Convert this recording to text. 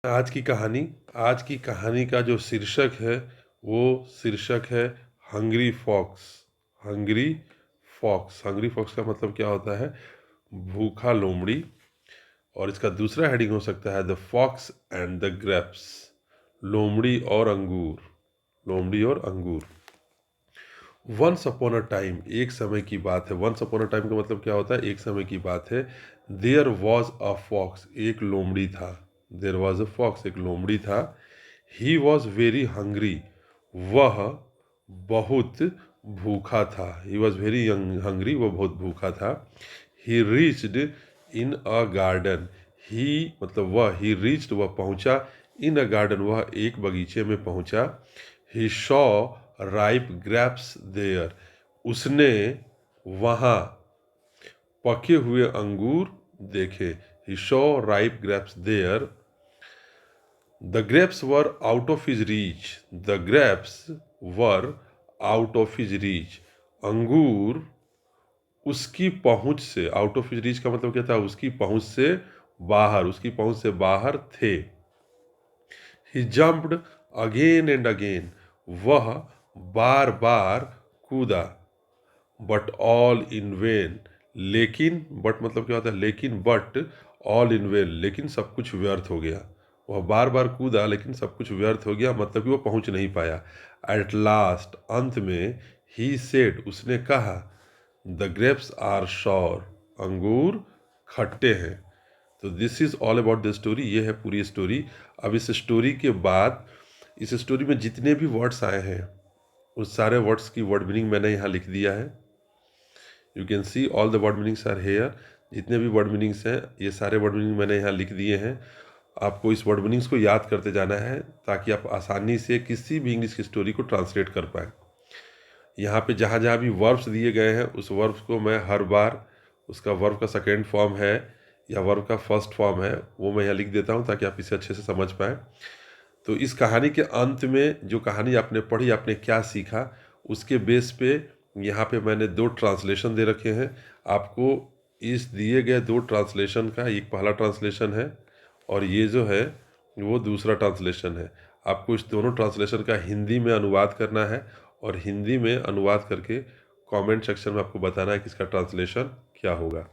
आज की कहानी का जो शीर्षक है वो शीर्षक है hungry fox. Hungry hungry fox का मतलब क्या होता है? भूखा लोमड़ी। और इसका दूसरा हेडिंग हो सकता है the fox and the grapes. लोमड़ी और अंगूर। लोमड़ी और अंगूर। वंस अपॉन अ टाइम, एक समय की बात है। वंस अपॉन अ टाइम का मतलब क्या होता है? एक समय की बात है। देयर वॉज अ फॉक्स, एक लोमड़ी था। देयर वॉज अ फॉक्स, एक लोमड़ी था। ही वॉज वेरी हंग्री, वह बहुत भूखा था। ही वॉज वेरी हंग्री, वह बहुत भूखा था। ही रीच्ड इन अ गार्डन, ही मतलब वह, ही रीच्ड वह पहुंचा, इन अ गार्डन वह एक बगीचे में पहुंचा। He saw ripe grapes there, उसने वहाँ पके हुए अंगूर देखे। He saw ripe grapes there. The grapes were out of his reach, the grapes were out of his reach, अंगूर उसकी पहुंच से, आउट ऑफ हिज रीच का मतलब क्या था? उसकी पहुंच से बाहर, उसकी पहुंच से बाहर थे। ही जम्प्ड अगेन एंड अगेन, वह बार बार कूदा। बट ऑल इन वेन, लेकिन, बट मतलब क्या होता है? लेकिन, बट ऑल इन वेन, लेकिन सब कुछ व्यर्थ हो गया। वह बार बार कूदा लेकिन सब कुछ व्यर्थ हो गया, मतलब कि वो पहुंच नहीं पाया। एट लास्ट, अंत में, ही सेड, उसने कहा, द ग्रेप्स आर शॉर, अंगूर खट्टे हैं। तो this is all about the story, ये है पूरी स्टोरी। अब इस स्टोरी के बाद, इस स्टोरी में जितने भी वर्ड्स आए हैं उस सारे वर्ड्स की वर्ड मीनिंग मैंने यहाँ लिख दिया है। You can see all the word meanings are here. जितने भी वर्ड मीनिंग्स हैं ये सारे वर्ड मीनिंग मैंने यहाँ लिख दिए हैं। आपको इस वर्ड मीनिंग्स को याद करते जाना है ताकि आप आसानी से किसी भी इंग्लिश की स्टोरी को ट्रांसलेट कर पाएँ। यहाँ पे जहाँ जहाँ भी वर्ब्स दिए गए हैं उस वर्ब्स को मैं हर बार, उसका वर्ब का सेकेंड फॉर्म है या वर्ब का फर्स्ट फॉर्म है वो मैं यहाँ लिख देता हूँ ताकि आप इसे अच्छे से समझ पाएँ। तो इस कहानी के अंत में जो कहानी आपने पढ़ी, आपने क्या सीखा, उसके बेस पे यहाँ पे मैंने 2 ट्रांसलेशन दे रखे हैं आपको। इस दिए गए 2 ट्रांसलेशन का एक पहला ट्रांसलेशन है और ये जो है वो दूसरा ट्रांसलेशन है। आपको इस दोनों ट्रांसलेशन का हिंदी में अनुवाद करना है और हिंदी में अनुवाद करके कमेंट सेक्शन में आपको बताना है कि इसका ट्रांसलेशन क्या होगा।